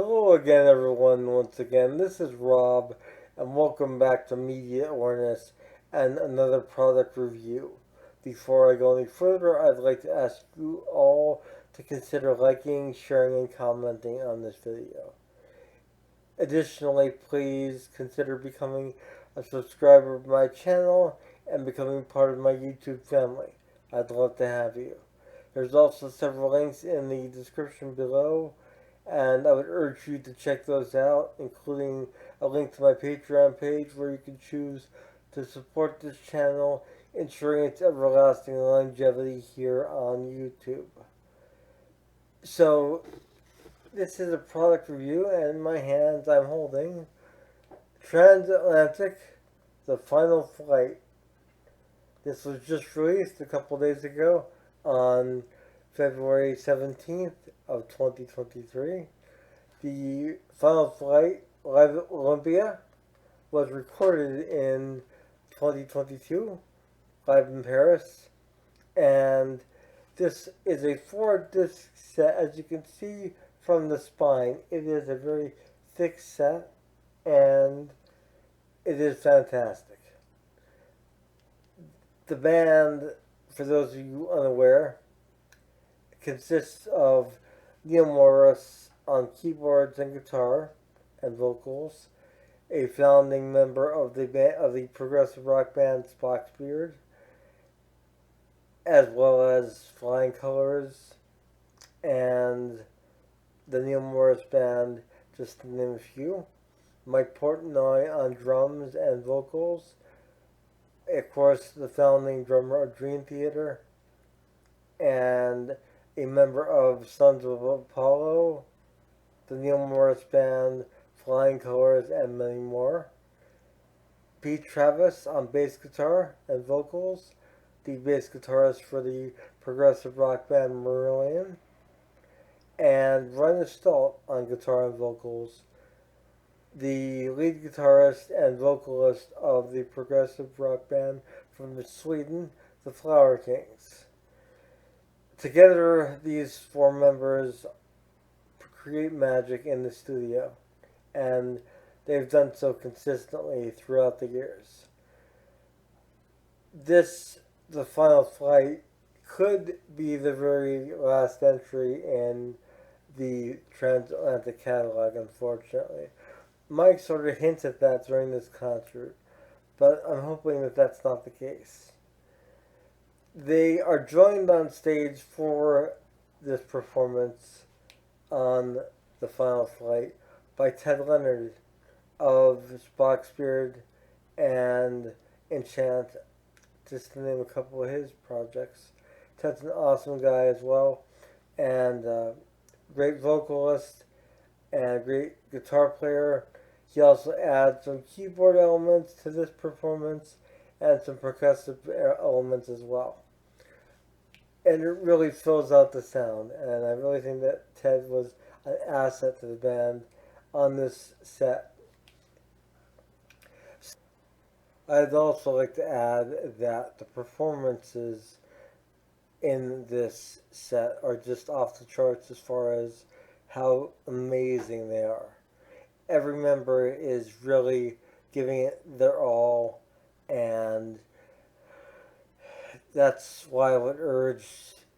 Hello again, everyone. Once again, this is Rob, and welcome back to Media Awareness and another product review. Before I go any further, I'd like to ask you all to consider liking, sharing, and commenting on this video. Additionally, please consider becoming a subscriber of my channel and becoming part of my YouTube family. I'd love to have you. There's also several links in the description below, and I would urge you to check those out, including a link to my Patreon page where you can choose to support this channel, ensuring its everlasting longevity here on YouTube. So, this is a product review, and in my hands I'm holding Transatlantic The Final Flight. This was just released a couple days ago on February 17th of 2023. The Final Flight live at Olympia was recorded in 2022, live in Paris, and this is a 4-disc set. As you can see from the spine, it is a very thick set, and it is fantastic. The band, for those of you unaware, consists of Neil Morris on keyboards and guitar and vocals, a founding member of the progressive rock band Spock's Beard, as well as Flying Colors and the Neil Morris Band, just to name a few. Mike Portnoy on drums and vocals, of course, the founding drummer of Dream Theater, and a member of Sons of Apollo, the Neil Morris Band, Flying Colors, and many more. Pete Travis on bass guitar and vocals, the bass guitarist for the progressive rock band Marillion, and Rainer Stolt on guitar and vocals, the lead guitarist and vocalist of the progressive rock band from Sweden, the Flower Kings. Together, these four members create magic in the studio, and they've done so consistently throughout the years. The Final Flight, could be the very last entry in the Transatlantic catalog, unfortunately. Mike sort of hints at that during this concert, but I'm hoping that that's not the case. They are joined on stage for this performance on The Final Flight by Ted Leonard of Spock's Beard and Enchant, just to name a couple of his projects. Ted's an awesome guy as well, and great vocalist and great guitar player. He also adds some keyboard elements to this performance and some percussive elements as well. And it really fills out the sound, and I really think that Ted was an asset to the band on this set. I'd also like to add that the performances in this set are just off the charts as far as how amazing they are. Every member is really giving it their all, and that's why I would urge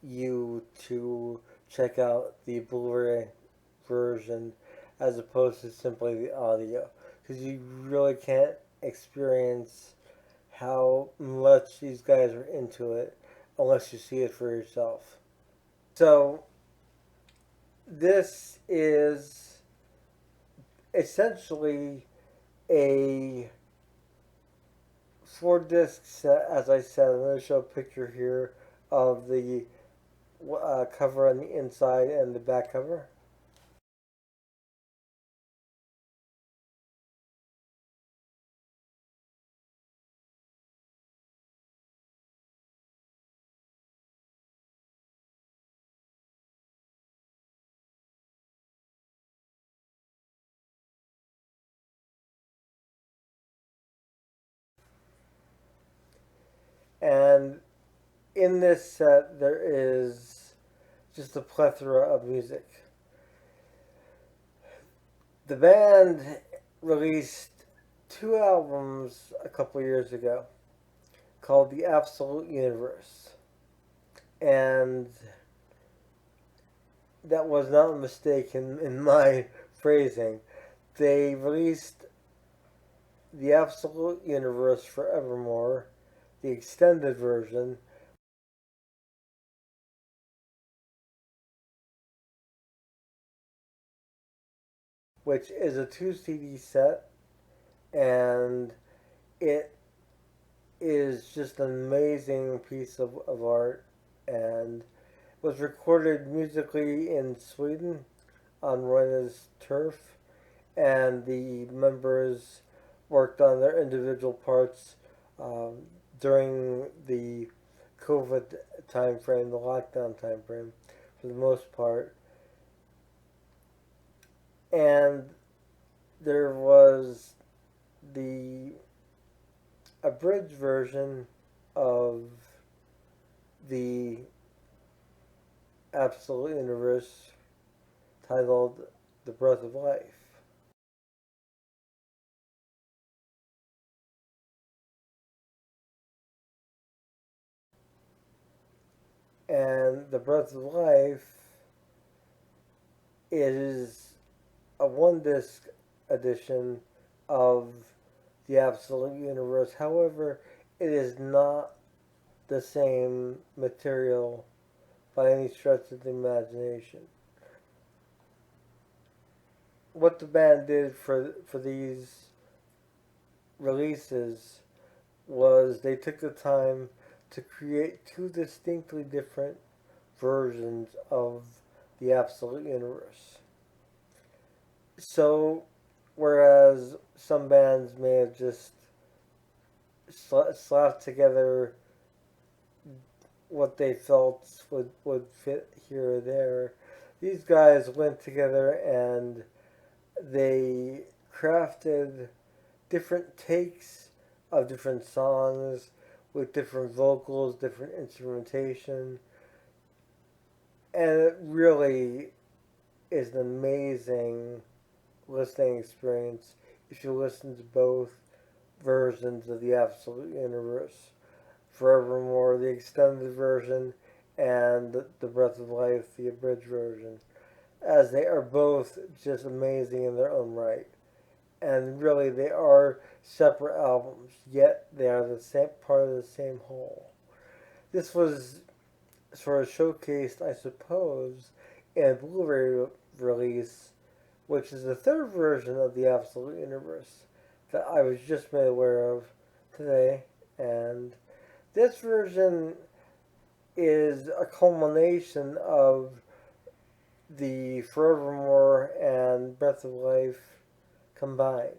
you to check out the Blu-ray version as opposed to simply the audio, because you really can't experience how much these guys are into it unless you see it for yourself. So this is essentially a 4-disc set. As I said, I'm going to show a picture here of the cover on the inside and the back cover. And in this set, there is just a plethora of music. The band released two albums a couple years ago called The Absolute Universe. And that was not a mistake in my phrasing. They released The Absolute Universe Forevermore, the extended version, which is a two CD set, and it is just an amazing piece of art, and was recorded musically in Sweden on Roina's turf, and the members worked on their individual parts um, during the COVID time frame, the lockdown time frame, for the most part. And there was the abridged version of the Absolute Universe titled The Breath of Life. And The Breath of Life is a one disc edition of the Absolute Universe. However, it is not the same material by any stretch of the imagination. What the band did for these releases was they took the time to create two distinctly different versions of the Absolute Universe. So, whereas some bands may have just slapped together what they felt would fit here or there, these guys went together and they crafted different takes of different songs with different vocals, different instrumentation, and it really is an amazing listening experience if you listen to both versions of the Absolute Universe. Forevermore, the extended version, and The Breath of Life, the abridged version, as they are both just amazing in their own right. And really, they are separate albums, yet they are the same part of the same whole. This was sort of showcased, I suppose, in a Blu-ray release, which is the third version of the Absolute Universe that I was just made aware of today. And this version is a culmination of the Forevermore and Breath of Life combined.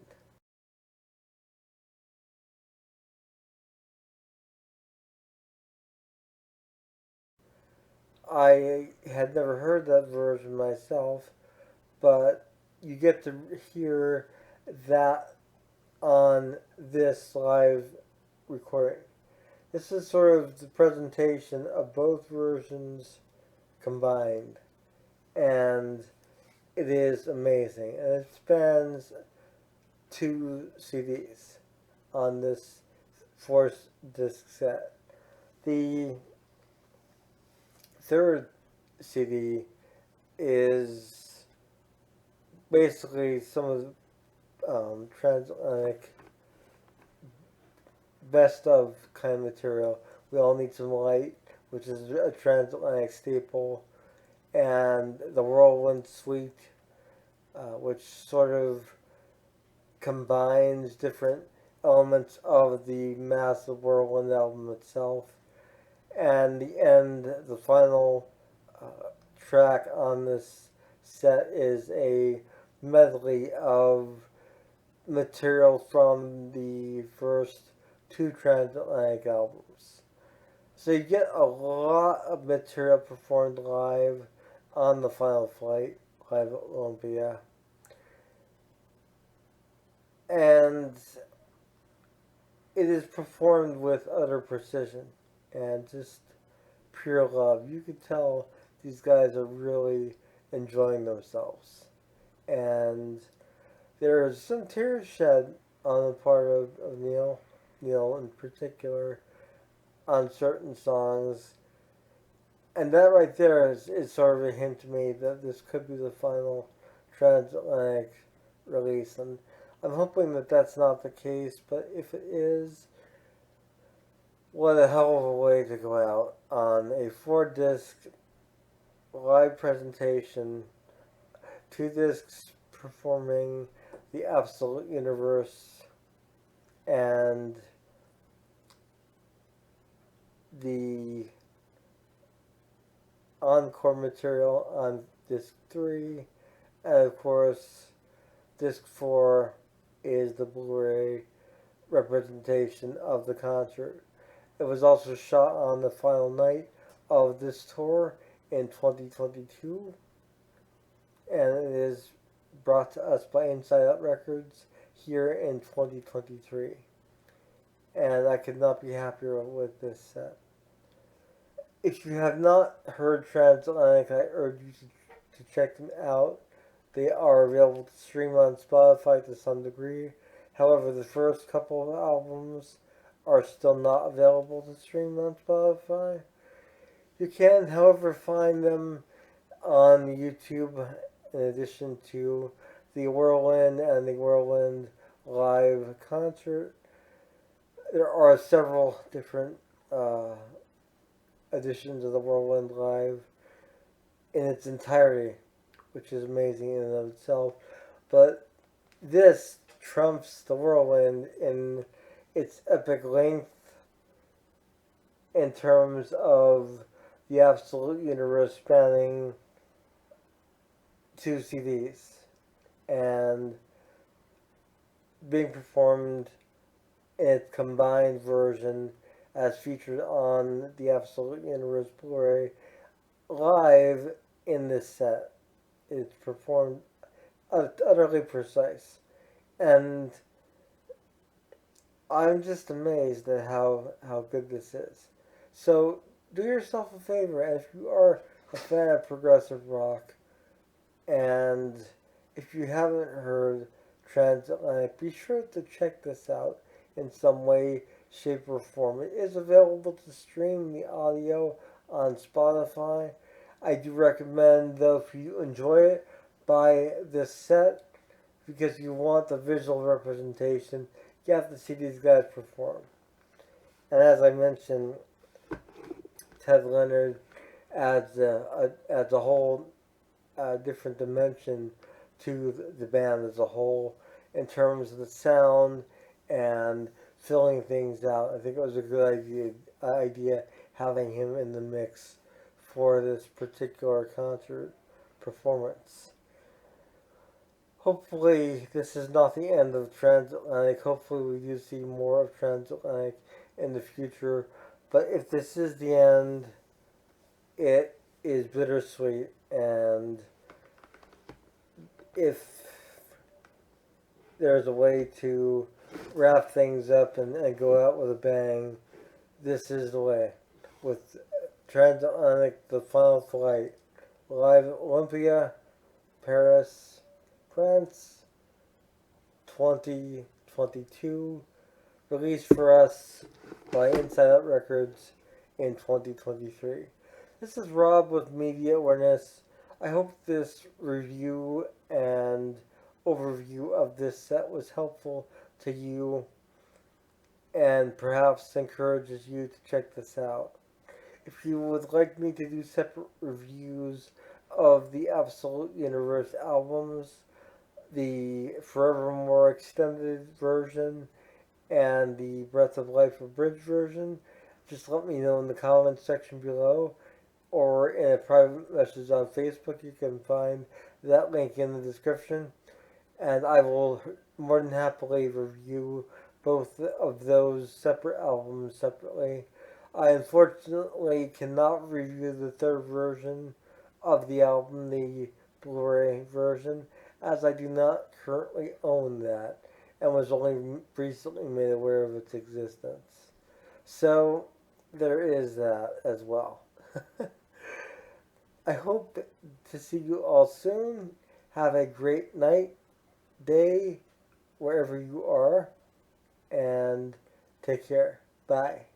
I had never heard that version myself, but you get to hear that on this live recording. This is sort of the presentation of both versions combined, and it is amazing. And it spans two CDs on this four disc set. The third CD is basically some of the Transatlantic best of kind of material. We All Need Some Light, which is a Transatlantic staple, and The Whirlwind Suite, which sort of combines different elements of the massive Whirlwind album itself. And the end, the final track on this set is a medley of material from the first two Transatlantic albums. So you get a lot of material performed live on the Final Flight, live at Olympia. And it is performed with utter precision and just pure love. You could tell these guys are really enjoying themselves. And There's some tears shed on the part of Neil in particular, on certain songs. And that right there is sort of a hint to me that this could be the final Transatlantic release. And I'm hoping that that's not the case, but if it is, what a hell of a way to go out on a 4 disc live presentation, 2 discs performing the Absolute Universe and the encore material on disc 3, and of course, disc 4 is the Blu-ray representation of the concert. It was also shot on the final night of this tour in 2022, and it is brought to us by Inside Out Records here in 2023. And I could not be happier with this set. If you have not heard Transatlantic, I urge you to check them out. They are available to stream on Spotify to some degree. However, the first couple of albums are still not available to stream on Spotify. You can, however, find them on YouTube in addition to the Whirlwind and the Whirlwind live concert. There are several different editions of the Whirlwind live in its entirety, which is amazing in and of itself. But this trumps the Whirlwind in its epic length in terms of the Absolute Universe spanning 2 CDs and being performed in its combined version as featured on the Absolute Universe Blu-ray live in this set. It's performed utterly precise. And I'm just amazed at how good this is. So do yourself a favor, and if you are a fan of progressive rock, and if you haven't heard Transatlantic, be sure to check this out in some way, shape, or form. It is available to stream the audio on Spotify. I do recommend, though, if you enjoy it, buy this set because you want the visual representation. You have to see these guys perform. And as I mentioned, Ted Leonard adds a whole different dimension to the band as a whole in terms of the sound and filling things out. I think it was a good idea having him in the mix for this particular concert performance. Hopefully this is not the end of Transatlantic. Hopefully we do see more of Transatlantic in the future. But if this is the end, it is bittersweet. And if there's a way to wrap things up and go out with a bang, this is the way. With Transatlantic The Final Flight, live at Olympia, Paris, France, 2022, released for us by Inside Out Records in 2023. This is Rob with Media Awareness. I hope this review and overview of this set was helpful to you and perhaps encourages you to check this out. If you would like me to do separate reviews of the Absolute Universe albums, the Forevermore extended version, and the Breath of Life abridged version, just let me know in the comments section below or in a private message on Facebook. You can find that link in the description, and I will more than happily review both of those separate albums separately. I unfortunately cannot review the third version of the album, the Blu-ray version, as I do not currently own that and was only recently made aware of its existence. So there is that as well. I hope to see you all soon. Have a great night, day wherever you are, and take care. Bye.